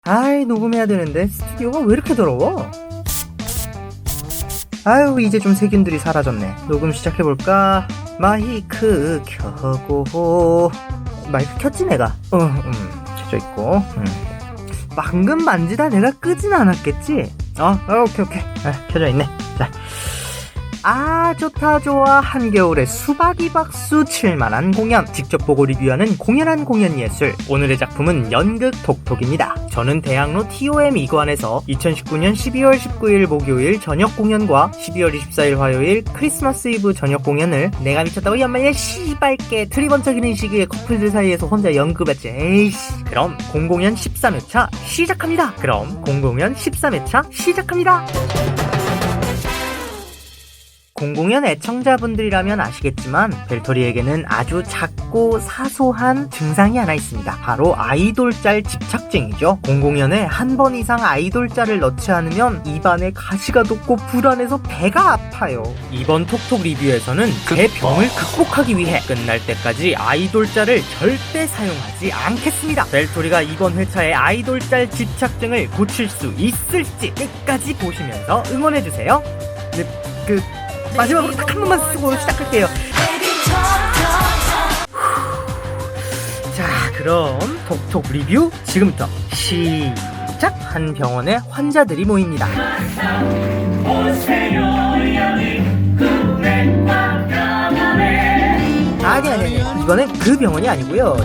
아이, 녹음해야 되는데 스튜디오가 왜 이렇게 더러워? 아유, 이제 좀 세균들이 사라졌네. 녹음 시작해볼까? 마이크 켜고. 마이크 켰지 내가? 켜져 있고. 방금 만지다 내가 끄진 않았겠지? 오케이. 켜져 있네. 자. 좋다 좋아. 한겨울에 수박이 박수 칠만한 공연, 직접 보고 리뷰하는 공연한 공연 예술. 오늘의 작품은 연극 톡톡입니다. 저는 대학로 TOM 2관에서 2019년 12월 19일 목요일 저녁 공연과 12월 24일 화요일 크리스마스 이브 저녁 공연을 내가 미쳤다고 연말에 씨발게 트리번쩍이는 시기에 커플들 사이에서 혼자 연극했지. 에이씨. 그럼 공공연 13회차 시작합니다. 공공연 애청자분들이라면 아시겠지만 벨토리에게는 아주 작고 사소한 증상이 하나 있습니다. 바로 아이돌짤 집착증이죠. 공공연에 한 번 이상 아이돌짤을 넣지 않으면 입안에 가시가 돋고 불안해서 배가 아파요. 이번 톡톡 리뷰에서는 제 병을 극복하기 위해 끝날 때까지 아이돌짤을 절대 사용하지 않겠습니다. 벨토리가 이번 회차의 아이돌짤 집착증을 고칠 수 있을지 끝까지 보시면서 응원해주세요. 마지막으로 딱 한 번만 쓰고 시작할게요. 자, 그럼 톡톡 리뷰 지금부터 시작! 한 병원에 환자들이 모입니다. 아니. 이거는 그 병원이 아니고요.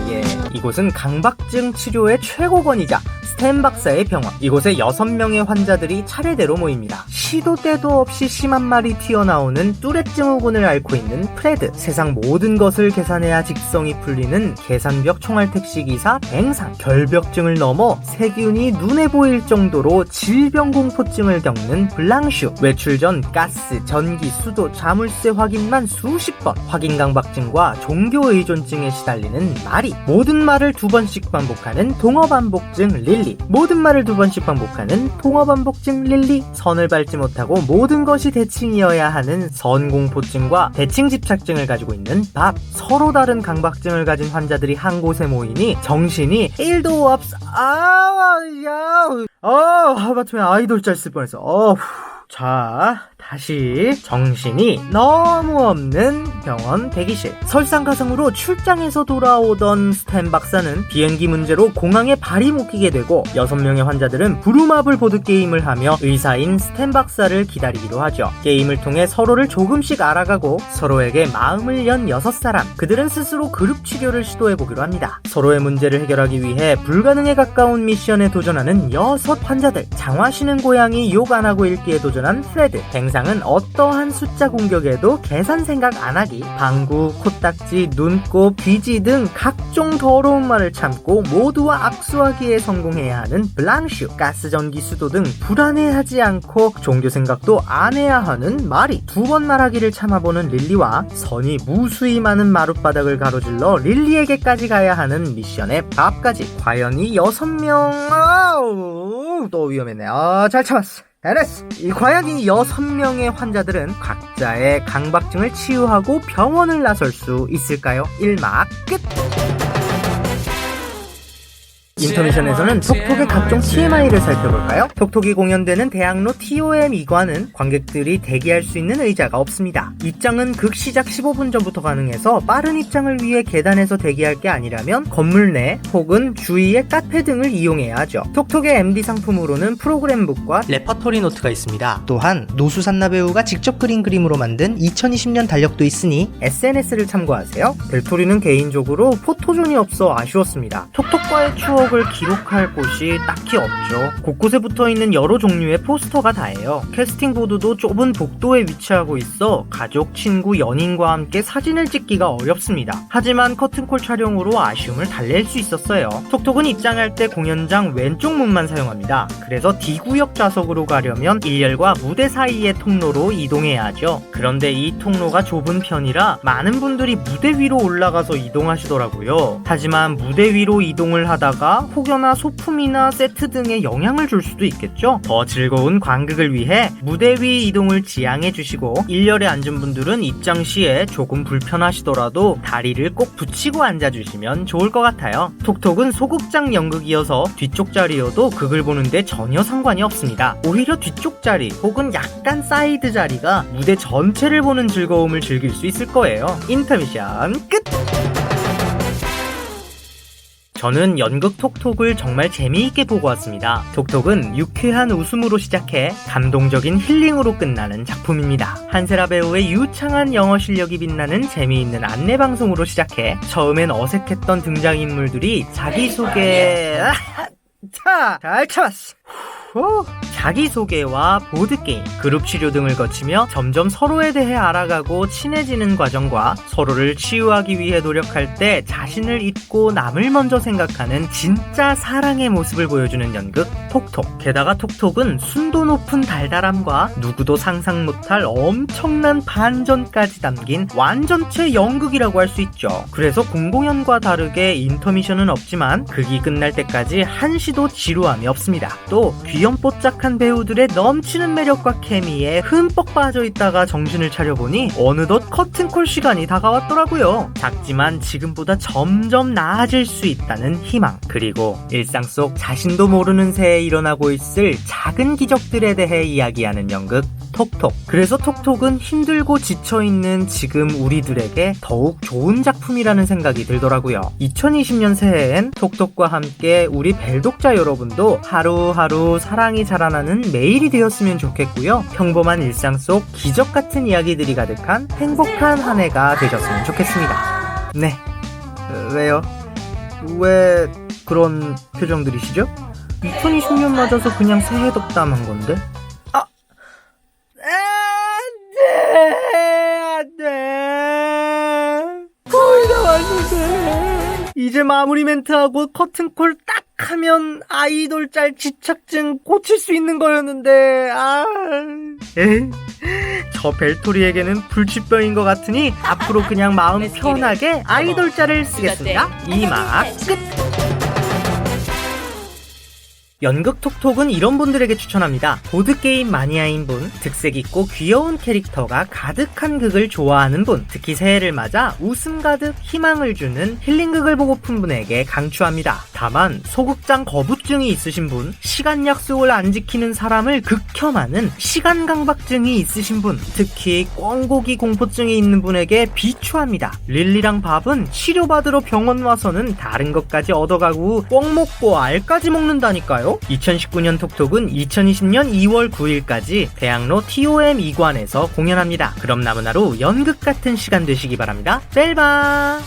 이곳은 강박증 치료의 최고권이자 스탠 박사의 병원. 이곳에 6명의 환자들이 차례대로 모입니다. 시도 때도 없이 심한 말이 튀어나오는 뚜렛 증후군을 앓고 있는 프레드. 세상 모든 것을 계산해야 직성이 풀리는 계산벽 총알택시기사 뱅상. 결벽증을 넘어 세균이 눈에 보일 정도로 질병공포증을 겪는 블랑슈. 외출 전 가스, 전기, 수도, 자물쇠 확인만 수십 번. 확인강박증과 종교의존증에 시달리는 마리. 모든 말을 2번씩 반복하는 동어반복증 릴리. 모든 말을 2번씩 반복하는 동어반복증 릴리. 선을 밟지 못하고 모든 것이 대칭이어야 하는 선공포증과 대칭집착증을 가지고 있는 밥. 서로 다른 강박증을 가진 환자들이 한 곳에 모이니 정신이 1도 없어. 하마터면 아이돌 짤 쓸 뻔했어. 자, 다시 정신이 너무 없는 병원 대기실. 설상가상으로 출장에서 돌아오던 스탠 박사는 비행기 문제로 공항에 발이 못 끼게 되고 6명의 환자들은 부루마블 보드게임을 하며 의사인 스탠 박사를 기다리기로 하죠. 게임을 통해 서로를 조금씩 알아가고 서로에게 마음을 연 6사람. 그들은 스스로 그룹 치료를 시도해보기로 합니다. 서로의 문제를 해결하기 위해 불가능에 가까운 미션에 도전하는 6 환자들. 장화 신은 고양이 욕 안 하고 읽기에 도전한 프레드. 뱅상은 어떠한 숫자 공격에도 계산 생각 안 하기. 방구, 코딱지, 눈곱, 귀지 등 각종 더러운 말을 참고 모두와 악수하기에 성공해야 하는 블랑슈. 가스, 전기, 수도 등 불안해하지 않고 종교 생각도 안 해야 하는 마리. 2번 말하기를 참아보는 릴리와 선이 무수히 많은 마룻바닥을 가로질러 릴리에게까지 가야 하는 미션의 밥까지. 과연 이 6명 또 위험했네. 잘 참았어. 알았어. 과연 이 6명의 환자들은 각자의 강박증을 치유하고 병원을 나설 수 있을까요? 1막 끝! 인터미션에서는 톡톡의 각종 TMI를 살펴볼까요? 톡톡이 공연되는 대학로 TOM 2관은 관객들이 대기할 수 있는 의자가 없습니다. 입장은 극 시작 15분 전부터 가능해서 빠른 입장을 위해 계단에서 대기할 게 아니라면 건물 내 혹은 주위의 카페 등을 이용해야 하죠. 톡톡의 MD 상품으로는 프로그램북과 레퍼토리 노트가 있습니다. 또한 노수산나 배우가 직접 그린 그림으로 만든 2020년 달력도 있으니 SNS를 참고하세요. 벨토리는 개인적으로 포토존이 없어 아쉬웠습니다. 톡톡과의 추억을 기록할 곳이 딱히 없죠. 곳곳에 붙어있는 여러 종류의 포스터가 다예요. 캐스팅보드도 좁은 복도에 위치하고 있어 가족, 친구, 연인과 함께 사진을 찍기가 어렵습니다. 하지만 커튼콜 촬영으로 아쉬움을 달랠 수 있었어요. 톡톡은 입장할 때 공연장 왼쪽 문만 사용합니다. 그래서 D구역 좌석으로 가려면 1열과 무대 사이의 통로로 이동해야 하죠. 그런데 이 통로가 좁은 편이라 많은 분들이 무대 위로 올라가서 이동하시더라고요. 하지만 무대 위로 이동을 하다가 효과가 혹여나 소품이나 세트 등에 영향을 줄 수도 있겠죠. 더 즐거운 관극을 위해 무대 위 이동을 지양해 주시고 1열에 앉은 분들은 입장 시에 조금 불편하시더라도 다리를 꼭 붙이고 앉아주시면 좋을 것 같아요. 톡톡은 소극장 연극이어서 뒤쪽 자리여도 극을 보는데 전혀 상관이 없습니다. 오히려 뒤쪽 자리 혹은 약간 사이드 자리가 무대 전체를 보는 즐거움을 즐길 수 있을 거예요. 인터미션 끝! 저는 연극 톡톡을 정말 재미있게 보고 왔습니다. 톡톡은 유쾌한 웃음으로 시작해 감동적인 힐링으로 끝나는 작품입니다. 한세라 배우의 유창한 영어 실력이 빛나는 재미있는 안내방송으로 시작해 처음엔 어색했던 등장인물들이 자기소개... 잘 참았어. 자기소개와 보드게임, 그룹 치료 등을 거치며 점점 서로에 대해 알아가고 친해지는 과정과 서로를 치유하기 위해 노력할 때 자신을 잊고 남을 먼저 생각하는 진짜 사랑의 모습을 보여주는 연극 톡톡. 게다가 톡톡은 순도 높은 달달함과 누구도 상상 못할 엄청난 반전까지 담긴 완전체 연극이라고 할 수 있죠. 그래서 공공연과 다르게 인터미션은 없지만 극이 끝날 때까지 한시도 지루함이 없습니다. 또 귀염뽀짝한 배우들의 넘치는 매력과 케미에 흠뻑 빠져있다가 정신을 차려보니 어느덧 커튼콜 시간이 다가왔더라고요. 작지만 지금보다 점점 나아질 수 있다는 희망, 그리고 일상 속 자신도 모르는 새에 일어나고 있을 작은 기적들에 대해 이야기하는 연극 톡톡. 그래서 톡톡은 힘들고 지쳐있는 지금 우리들에게 더욱 좋은 작품이라는 생각이 들더라고요. 2020년 새해엔 톡톡과 함께 우리 벨독자 여러분도 하루하루 사랑이 자라나는 매일이 되었으면 좋겠고요. 평범한 일상 속 기적 같은 이야기들이 가득한 행복한 한 해가 되셨으면 좋겠습니다. 네. 왜요? 왜 그런 표정들이시죠? 2020년 맞아서 그냥 새해 덕담한 건데? 안돼 거의 다 왔는데 이제 마무리 멘트하고 커튼콜 딱 하면 아이돌 짤 집착증 고칠 수 있는 거였는데 저 벨토리에게는 불치병인 것 같으니 앞으로 그냥 마음 편하게 아이돌 짤을 쓰겠습니다. 이막 끝. 연극 톡톡은 이런 분들에게 추천합니다. 보드게임 마니아인 분, 특색 있고 귀여운 캐릭터가 가득한 극을 좋아하는 분, 특히 새해를 맞아 웃음 가득 희망을 주는 힐링극을 보고픈 분에게 강추합니다. 다만 소극장 거부증이 있으신 분, 시간 약속을 안 지키는 사람을 극혐하는 시간 강박증이 있으신 분, 특히 꿩고기 공포증이 있는 분에게 비추합니다. 릴리랑 밥은 치료받으러 병원 와서는 다른 것까지 얻어가고 꿩 먹고 알까지 먹는다니까요. 2019년 톡톡은 2020년 2월 9일까지 대학로 TOM 2관에서 공연합니다. 그럼 남은 하루 연극 같은 시간 되시기 바랍니다. 벨바.